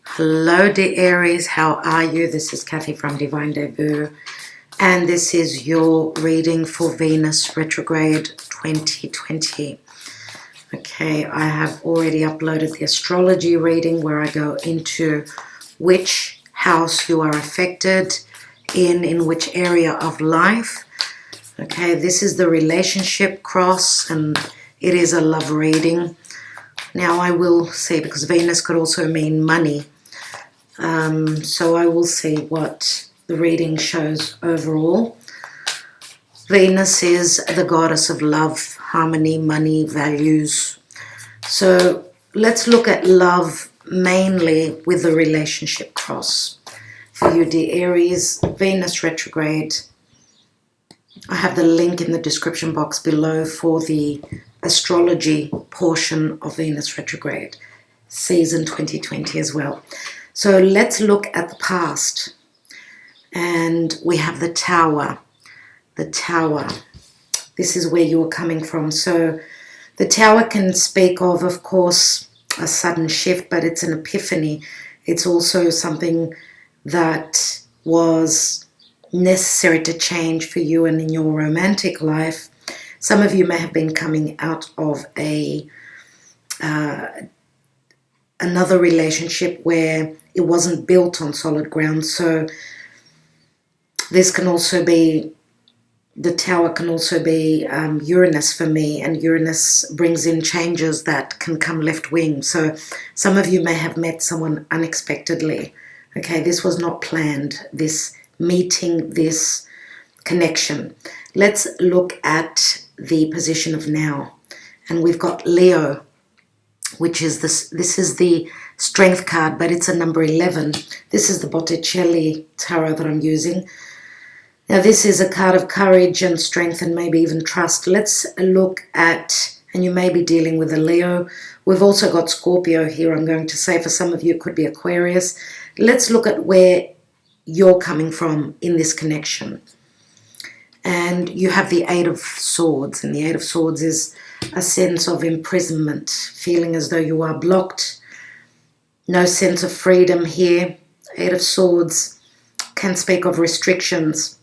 Hello dear Aries, how are you? This is Kathy from Divine Debut, and this is your reading for Venus Retrograde 2020. Okay, I have already uploaded the astrology reading where I go into which house you are affected in which area of life. Okay, this is the relationship cross and it is a love reading. Now I will say, because Venus could also mean money, so I will see what the reading shows overall. Venus is the goddess of love, harmony, money, values. So let's look at love mainly with the relationship cross. For you, dear Aries, Venus retrograde. I have the link in the description box below for the astrology portion of Venus retrograde, season 2020 as well. So let's look at the past. And we have the Tower. The Tower. This is where you are coming from. So the Tower can speak of course, a sudden shift, but it's an epiphany. It's also something that was necessary to change for you and in your romantic life. Some of you may have been coming out of another relationship where it wasn't built on solid ground. So this can also be, the Tower can also be Uranus for me, and Uranus brings in changes that can come left wing. So some of you may have met someone unexpectedly. Okay, this was not planned, this meeting, this connection. Let's look at the position of now. And we've got Leo, which is this is the strength card, but it's a number 11. This is the Botticelli tarot that I'm using. Now this is a card of courage and strength and maybe even trust. Let's look at, and you may be dealing with a Leo. We've also got Scorpio here, I'm going to say. For some of you it could be Aquarius. Let's look at where you're coming from in this connection. And you have the Eight of Swords, and the Eight of Swords is a sense of imprisonment, feeling as though you are blocked, no sense of freedom here. Eight of Swords can speak of restrictions.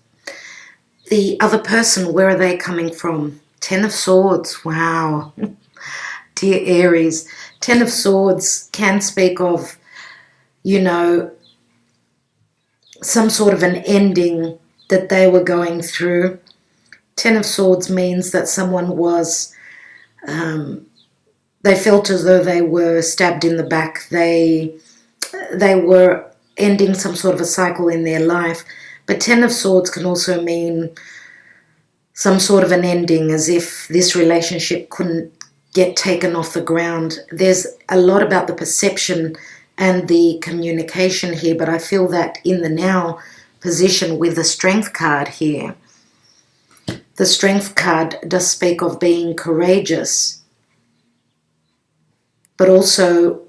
The other person, where are they coming from? Ten of Swords, wow. Dear Aries, Ten of Swords can speak of, you know, some sort of an ending that they were going through. Ten of Swords means that someone was, they felt as though they were stabbed in the back. They were ending some sort of a cycle in their life. But Ten of Swords can also mean some sort of an ending, as if this relationship couldn't get taken off the ground. There's a lot about the perception and the communication here, but I feel that in the now position with the Strength card here, the Strength card does speak of being courageous, but also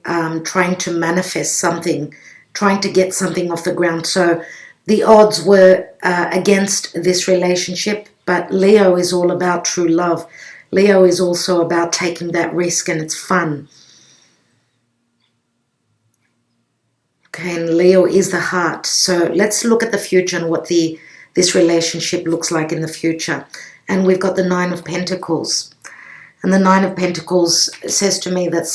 trying to manifest something, trying to get something off the ground. So the odds were against this relationship, but Leo is all about true love. Leo is also about taking that risk, and it's fun. Okay, and Leo is the heart. So let's look at the future and what this relationship looks like in the future. And we've got the Nine of Pentacles. And the Nine of Pentacles says to me that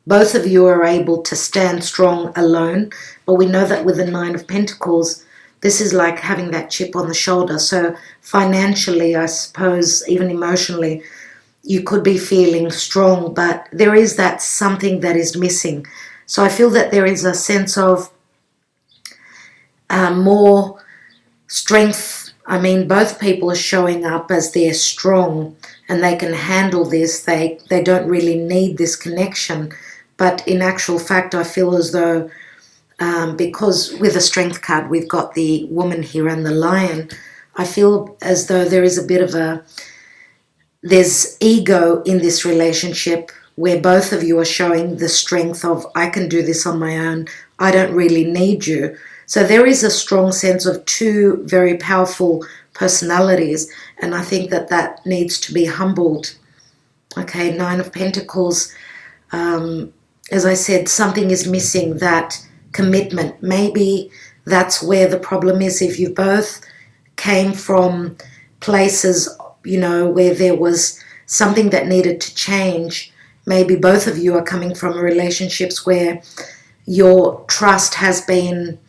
both of you are able to stand strong alone. But we know that with the Nine of Pentacles, this is like having that chip on the shoulder. So financially, I suppose, even emotionally, you could be feeling strong, but there is that something that is missing. So I feel that there is a sense of more strength. I mean, both people are showing up as they're strong and they can handle this. They don't really need this connection. But in actual fact, I feel as though, because with the Strength card, we've got the woman here and the lion, I feel as though there is a bit of there's ego in this relationship, where both of you are showing the strength of, I can do this on my own, I don't really need you. So there is a strong sense of two very powerful personalities, and I think that needs to be humbled. Okay, Nine of Pentacles as I said, something is missing, that commitment. Maybe that's where the problem is. If you both came from places, you know, where there was something that needed to change, maybe both of you are coming from relationships where your trust has been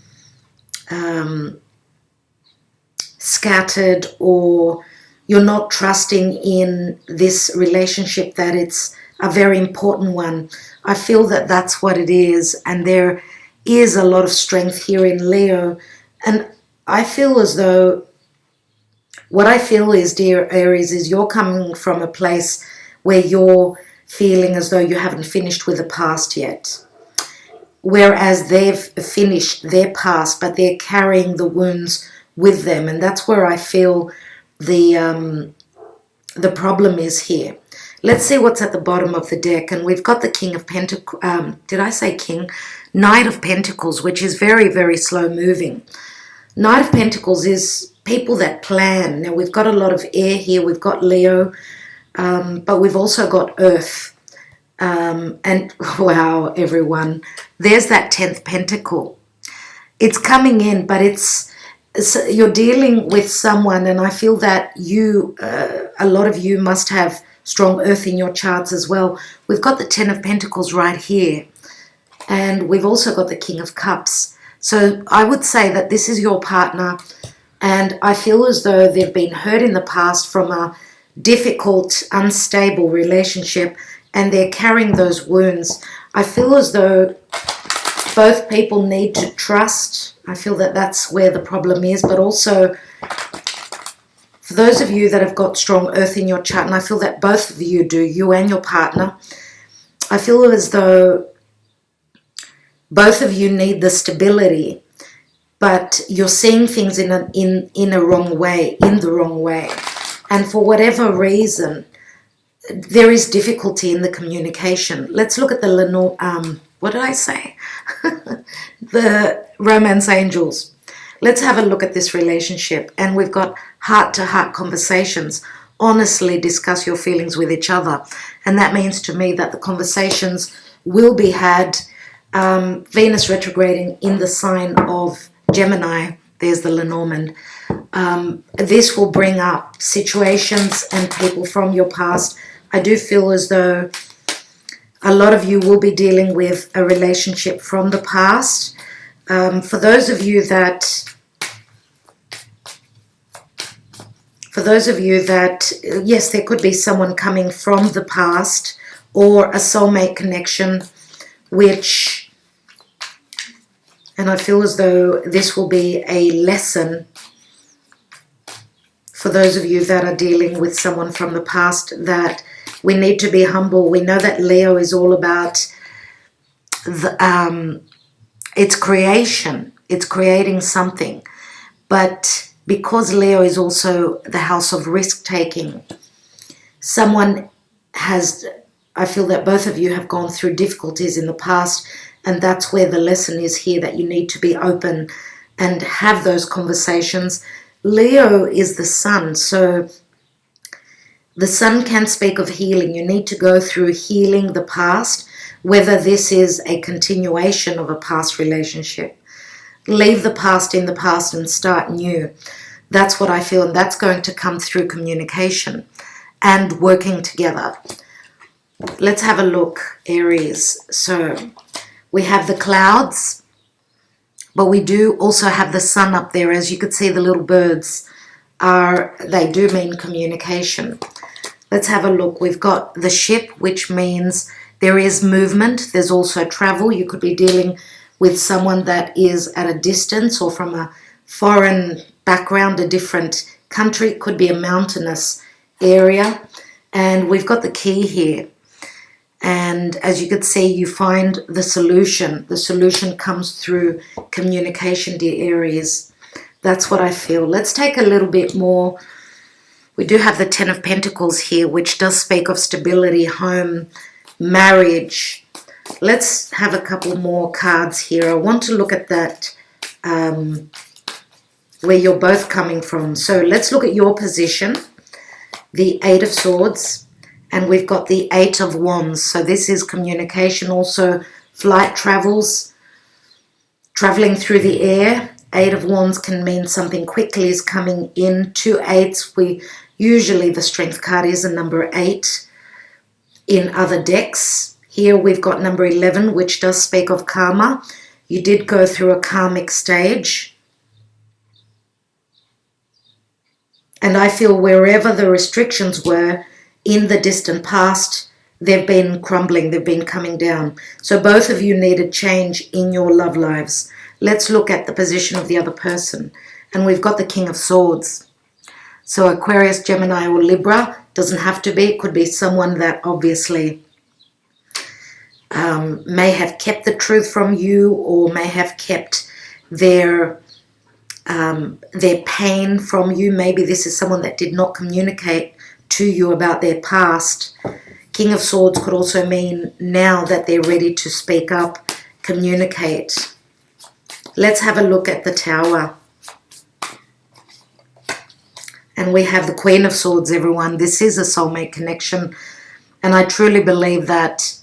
scattered, or you're not trusting in this relationship, that it's a very important one. I feel that that's what it is, and there is a lot of strength here in Leo. And I feel as though, what I feel is, dear Aries, is you're coming from a place where you're feeling as though you haven't finished with the past yet, whereas they've finished their past, but they're carrying the wounds with them. And that's where I feel the problem is here. Let's see what's at the bottom of the deck. And we've got the King of Pentacles. Did I say King? Knight of Pentacles, which is very, very slow moving. Knight of Pentacles is people that plan. Now, we've got a lot of air here. We've got Leo, but we've also got Earth. And wow, everyone, there's that 10th Pentacle. It's coming in, but you're dealing with someone, and I feel that you, a lot of you must have strong Earth in your charts as well. We've got the 10 of Pentacles right here, and we've also got the King of Cups. So I would say that this is your partner, and I feel as though they've been hurt in the past from a difficult, unstable relationship, and they're carrying those wounds. I feel as though both people need to trust. I feel that that's where the problem is, but also for those of you that have got strong Earth in your chart, and I feel that both of you do, you and your partner, I feel as though both of you need the stability, but you're seeing things in the wrong way. And for whatever reason, there is difficulty in the communication. Let's look at the what did I say? The romance angels. Let's have a look at this relationship. And we've got heart-to-heart conversations. Honestly discuss your feelings with each other. And that means to me that the conversations will be had. Venus retrograding in the sign of Gemini. There's the Lenormand. This will bring up situations and people from your past. I do feel as though a lot of you will be dealing with a relationship from the past. For those of you that, yes, there could be someone coming from the past, or a soulmate connection, and I feel as though this will be a lesson for those of you that are dealing with someone from the past, that we need to be humble. We know that Leo is all about its creation. It's creating something. But because Leo is also the house of risk-taking, someone has, I feel that both of you have gone through difficulties in the past, and that's where the lesson is here, that you need to be open and have those conversations. Leo is the sun, so the sun can speak of healing. You need to go through healing the past, whether this is a continuation of a past relationship. Leave the past in the past and start new. That's what I feel, and that's going to come through communication and working together. Let's have a look, Aries. So we have the clouds, but we do also have the sun up there. As you could see, the little birds they do mean communication. Let's have a look. We've got the ship, which means there is movement. There's also travel. You could be dealing with someone that is at a distance or from a foreign background, a different country. It could be a mountainous area. And we've got the key here. And as you could see, you find the solution. The solution comes through communication, dear Aries. That's what I feel. Let's take a little bit more. We do have the 10 of Pentacles here, which does speak of stability, home, marriage. Let's have a couple more cards here. I want to look at that, where you're both coming from. So let's look at your position, the 8 of Swords, And we've got the Eight of Wands. So this is communication, also flight travels, traveling through the air. Eight of Wands can mean something quickly is coming in. 2 eights, usually the strength card is a number 8 in other decks. Here we've got number 11, which does speak of karma. You did go through a karmic stage. And I feel wherever the restrictions were in the distant past, they've been crumbling, they've been coming down. So both of you needed change in your love lives. Let's look at the position of the other person. And we've got the King of Swords. So Aquarius, Gemini, or Libra, doesn't have to be. It could be someone that obviously may have kept the truth from you, or may have kept their pain from you. Maybe this is someone that did not communicate to you about their past. King of Swords could also mean now that they're ready to speak up, communicate. Let's have a look at the Tower. And we have the Queen of Swords, everyone. This is a soulmate connection. And I truly believe that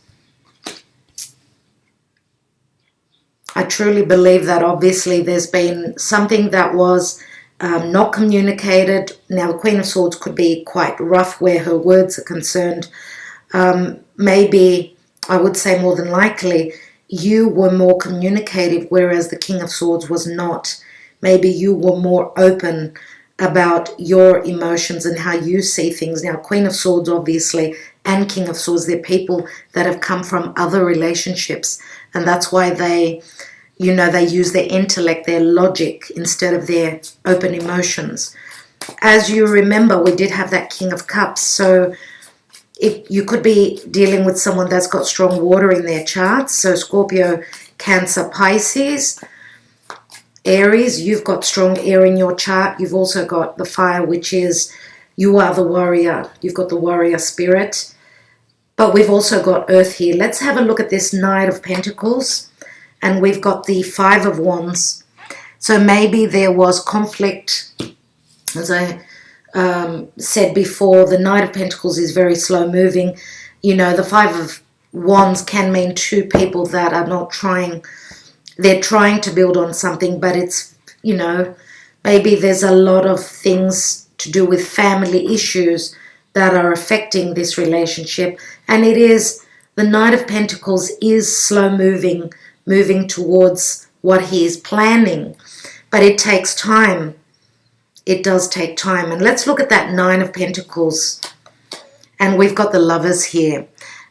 obviously there's been something that was not communicated. Now, the Queen of Swords could be quite rough where her words are concerned. Maybe, I would say more than likely, you were more communicative, whereas the King of Swords was not. Maybe you were more open about your emotions and how you see things. Now, Queen of Swords, obviously, and King of Swords, they're people that have come from other relationships. And that's why they use their intellect, their logic, instead of their open emotions. As you remember, we did have that King of Cups. So you could be dealing with someone that's got strong water in their charts. So Scorpio, Cancer, Pisces. Aries, you've got strong air in your chart. You've also got the fire, which is you are the warrior. You've got the warrior spirit. But we've also got earth here. Let's have a look at this Knight of Pentacles. And we've got the Five of Wands. So maybe there was conflict. As I said before, the Knight of Pentacles is very slow moving. The Five of Wands can mean two people that are not trying. They're trying to build on something, but it's, maybe there's a lot of things to do with family issues that are affecting this relationship. And the Knight of Pentacles is slow moving towards what he is planning. But it takes time. It does take time. And let's look at that Nine of Pentacles. And we've got the Lovers here.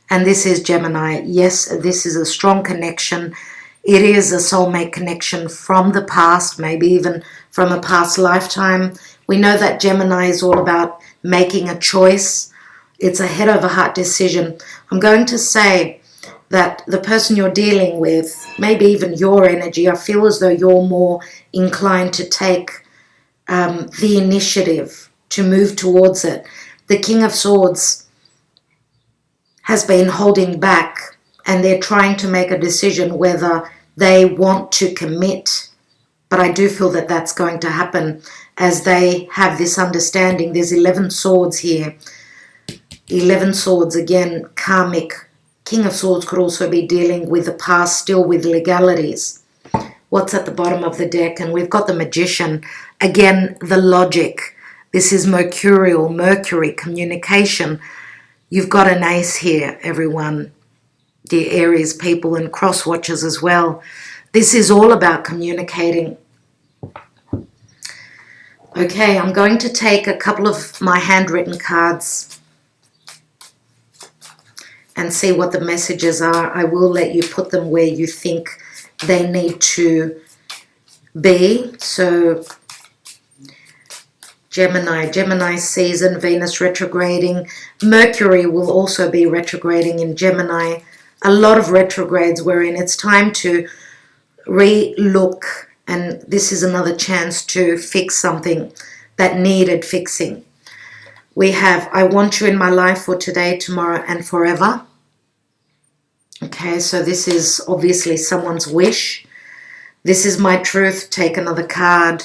And this is Gemini. Yes, this is a strong connection. It is a soulmate connection from the past, maybe even from a past lifetime. We know that Gemini is all about making a choice. It's a head over heart decision. I'm going to say that the person you're dealing with, maybe even your energy, I feel as though you're more inclined to take the initiative, to move towards it. The King of Swords has been holding back, and they're trying to make a decision whether they want to commit. But I do feel that that's going to happen as they have this understanding. There's 11 swords here. 11 swords, again, karmic. King of Swords could also be dealing with the past, still with legalities. What's at the bottom of the deck? And we've got the Magician. Again, the logic. This is Mercury, communication. You've got an ace here, everyone. Dear Aries people and cross watchers as well. This is all about communicating. Okay, I'm going to take a couple of my handwritten cards and see what the messages are. I will let you put them where you think they need to be. So Gemini season, Venus retrograding. Mercury will also be retrograding in Gemini. A lot of retrogrades wherein it's time to re-look, and this is another chance to fix something that needed fixing. We have, I want you in my life for today, tomorrow, and forever. Okay, so this is obviously someone's wish. This is my truth. Take another card.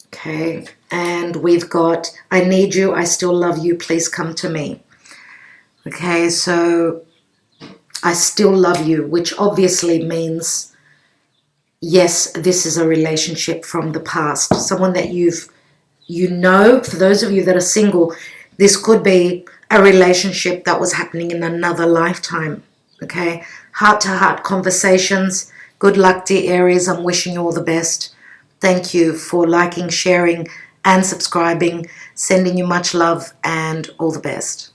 Okay, And we've got, I need you, I still love you, please come to me. Okay, so I still love you, which obviously means, yes, this is a relationship from the past. Someone that for those of you that are single, this could be a relationship that was happening in another lifetime. Okay, heart-to-heart conversations. Good luck, dear Aries. I'm wishing you all the best. Thank you for liking, sharing, and subscribing. Sending you much love and all the best.